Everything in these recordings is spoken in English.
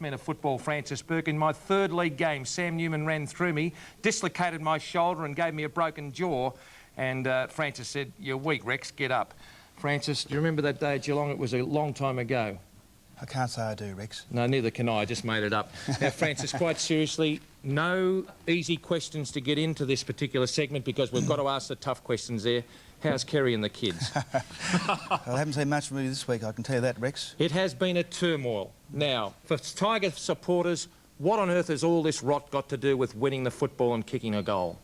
men of football, Francis Bourke. In my third league game, Sam Newman ran through me, dislocated my shoulder and gave me a broken jaw. And Francis said, "You're weak, Rex, get up." Francis, do you remember that day at Geelong? It was a long time ago. I can't say I do, Rex. No, neither can I just made it up. Now, Francis, quite seriously, no easy questions to get into this particular segment because we've got to ask the tough questions there. How's Kerry and the kids? I haven't seen much from you this week, I can tell you that, Rex. It has been a turmoil. Now, for Tiger supporters, what on earth has all this rot got to do with winning the football and kicking a goal?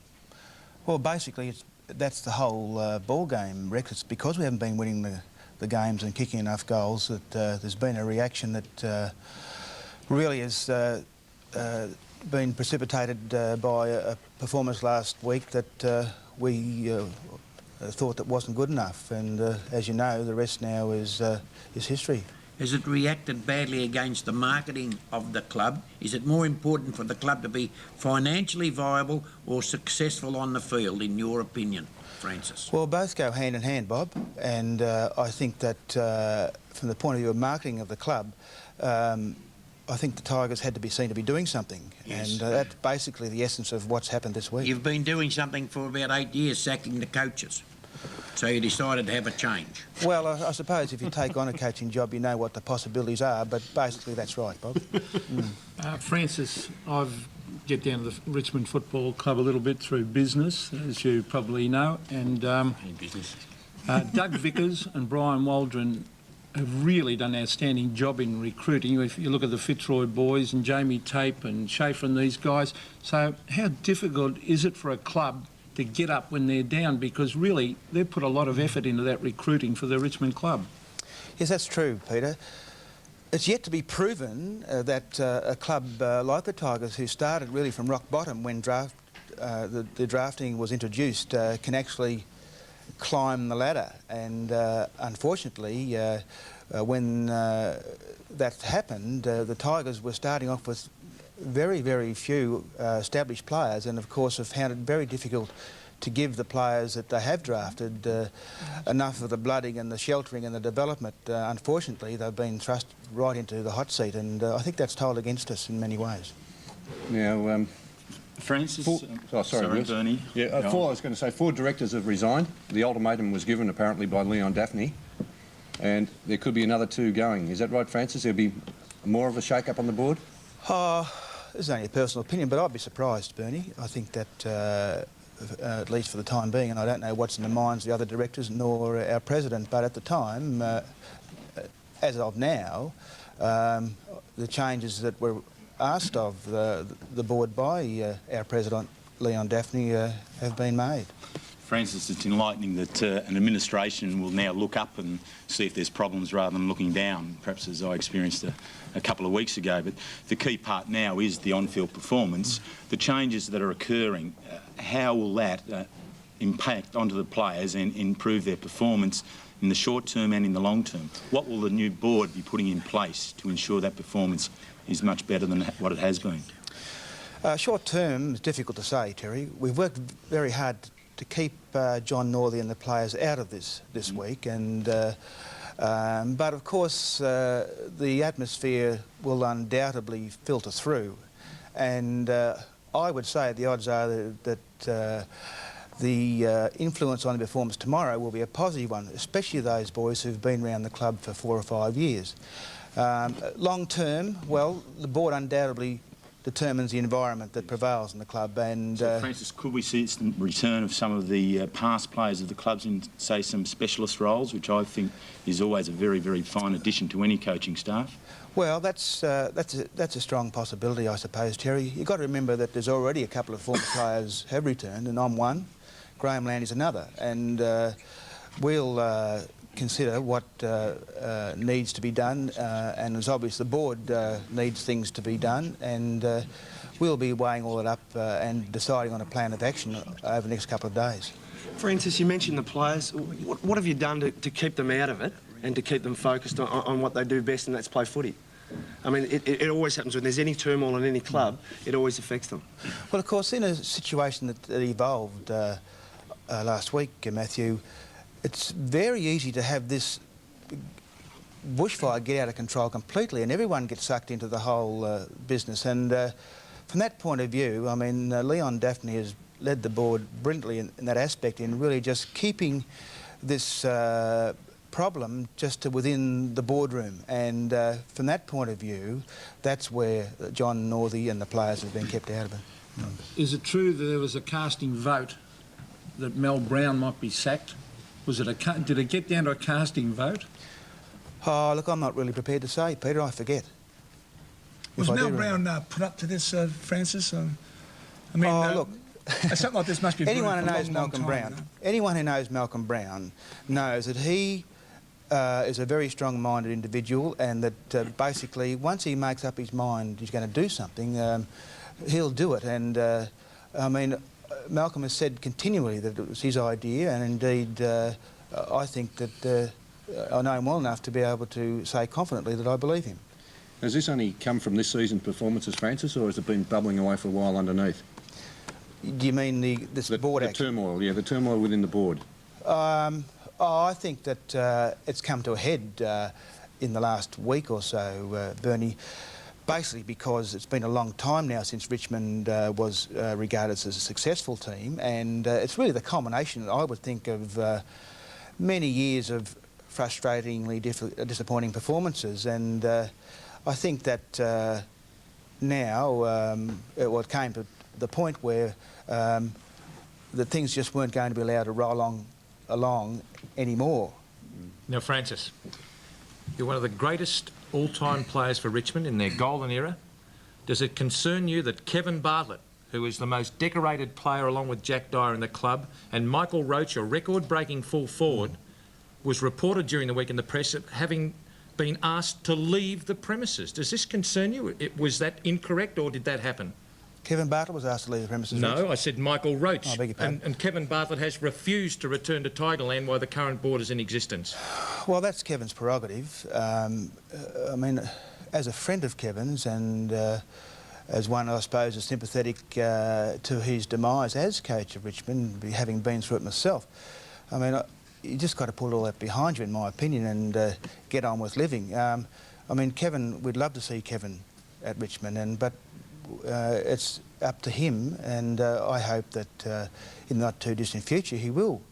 Well, basically, that's the whole ball game, Rex. It's because we haven't been winning the games and kicking enough goals that there's been a reaction that really has been precipitated by a performance last week that we thought that wasn't good enough. And as you know, the rest now is history. Has it reacted badly against the marketing of the club? Is it more important for the club to be financially viable or successful on the field, in your opinion, Francis? Well, both go hand in hand, Bob, and I think that from the point of view of marketing of the club, I think the Tigers had to be seen to be doing something. Yes. And that's basically the essence of what's happened this week. You've been doing something for about 8 years, sacking the coaches. So you decided to have a change. Well, I suppose if you take on a coaching job, you know what the possibilities are, but basically that's right, Bob. Francis, I've get down to the Richmond Football Club a little bit through business, as you probably know, and Doug Vickers and Brian Waldron have really done an outstanding job in recruiting. If you look at the Fitzroy boys and Jamie Tape and Schaefer and these guys, so how difficult is it for a club to get up when they're down, because really they've put a lot of effort into that recruiting for the Richmond club? Yes, that's true, Peter. It's yet to be proven that a club like the Tigers, who started really from rock bottom when the drafting was introduced, can actually climb the ladder. And unfortunately, when that happened, the Tigers were starting off with very, very few established players, and of course have found it very difficult to give the players that they have drafted enough of the blooding and the sheltering and the development. Unfortunately, they've been thrust right into the hot seat, and I think that's told against us in many ways. Now, Francis, sorry, Bernie. Yeah, I was going to say 4 directors have resigned. The ultimatum was given apparently by Leon Daphne, and there could be another 2 going. Is that right, Francis? There'll be more of a shake-up on the board? This is only a personal opinion, but I'd be surprised, Bernie. I think that, at least for the time being, and I don't know what's in the minds of the other directors nor our president, but at the time, as of now, the changes that were asked of the board by our president, Leon Daphne, have been made. Francis, it's enlightening that an administration will now look up and see if there's problems rather than looking down, perhaps as I experienced a couple of weeks ago. But the key part now is the on-field performance. The changes that are occurring, how will that impact onto the players and improve their performance in the short term and in the long term? What will the new board be putting in place to ensure that performance is much better than what it has been? Short term is difficult to say, Terry. We've worked very hard to keep John Northey and the players out of this week, and but of course the atmosphere will undoubtedly filter through, and I would say the odds are that the influence on the performance tomorrow will be a positive one, especially those boys who've been around the club for 4 or 5 years. Long term, well, the board undoubtedly determines the environment that prevails in the club. And so, Francis, could we see the return of some of the past players of the clubs in, say, some specialist roles, which I think is always a very, very fine addition to any coaching staff? Well, that's a strong possibility, I suppose, Terry. You've got to remember that there's already a couple of former players have returned, and I'm one. Graham Land is another, and we'll consider what needs to be done, and it's obvious the board needs things to be done, and we'll be weighing all that up and deciding on a plan of action over the next couple of days. Francis, you mentioned the players. What have you done to keep them out of it and to keep them focused on what they do best, and that's play footy? I mean, it always happens when there's any turmoil in any club, it always affects them. Well, of course, in a situation that evolved last week, Matthew, it's very easy to have this bushfire get out of control completely, and everyone gets sucked into the whole business. And from that point of view, I mean, Leon Daphne has led the board brilliantly in that aspect, in really just keeping this problem just to within the boardroom. And from that point of view, that's where John Northey and the players have been kept out of it. Is it true that there was a casting vote that Mel Brown might be sacked? Was it did it get down to a casting vote? Oh, look, I'm not really prepared to say, Peter. I forget. Was If I Mel do Brown remember. put up to this, Francis? I mean, Look, something like this must be anyone who brewing for a knows long, Malcolm long Brown, time, you know? anyone who knows Malcolm Brown knows that he is a very strong-minded individual, and that basically once he makes up his mind he's going to do something, he'll do it. And I mean, Malcolm has said continually that it was his idea, and indeed I think that I know him well enough to be able to say confidently that I believe him. Has this only come from this season's performances, Francis, or has it been bubbling away for a while underneath? Do you mean this board the action? turmoil, yeah, the turmoil within the board. I think that it's come to a head in the last week or so, Bernie, basically because it's been a long time now since Richmond was regarded as a successful team, and it's really the culmination, I would think, of many years of frustratingly disappointing performances. And I think that now it came to the point where the things just weren't going to be allowed to roll along anymore. Now, Francis, you're one of the greatest all-time players for Richmond in their golden era. Does it concern you that Kevin Bartlett, who is the most decorated player along with Jack Dyer in the club, and Michael Roach, a record-breaking full forward, was reported during the week in the press of having been asked to leave the premises? Does this concern you? Was that incorrect, or did that happen? Kevin Bartlett was asked to leave the premises. No, I said Michael Roach. I beg your pardon. And Kevin Bartlett has refused to return to Tigerland while the current board is in existence. Well, that's Kevin's prerogative. I mean, as a friend of Kevin's, and as one, I suppose, is sympathetic to his demise as coach of Richmond, having been through it myself, I mean, you just got to put all that behind you, in my opinion, and get on with living. I mean, Kevin, we'd love to see Kevin at Richmond, but it's up to him, and I hope that in the not too distant future he will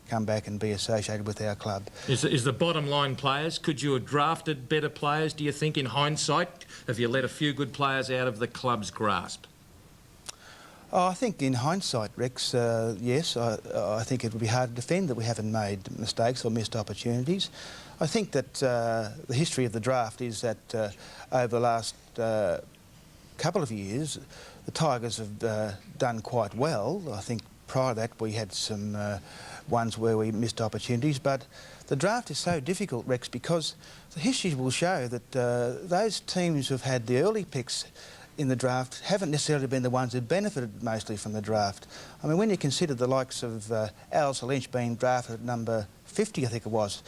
come back and be associated with our club. Is the bottom line players? Could you have drafted better players, do you think, in hindsight? Have you let a few good players out of the club's grasp? Oh, I think in hindsight, Rex, yes, I think it would be hard to defend that we haven't made mistakes or missed opportunities. I think that the history of the draft is that over the last couple of years, the Tigers have done quite well. I think prior to that we had some ones where we missed opportunities, but the draft is so difficult, Rex, because the history will show that those teams who've had the early picks in the draft haven't necessarily been the ones who benefited mostly from the draft. I mean, when you consider the likes of Alistair Lynch being drafted at number 50, I think it was,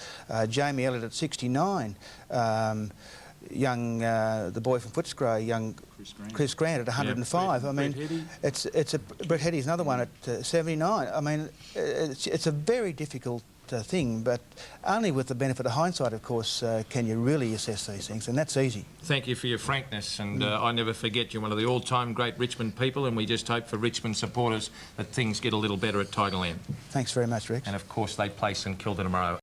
Jamie Elliott at 69, young, the boy from Footscray, young Chris Grant at 105. I mean, Brett Heady's another one at 79. I mean, it's a very difficult thing, but only with the benefit of hindsight, of course, can you really assess these things, and that's easy. Thank you for your frankness, and I never forget you're one of the all-time great Richmond people, and we just hope for Richmond supporters that things get a little better at Tigerland. Thanks very much, Rex. And of course they play St Kilda tomorrow.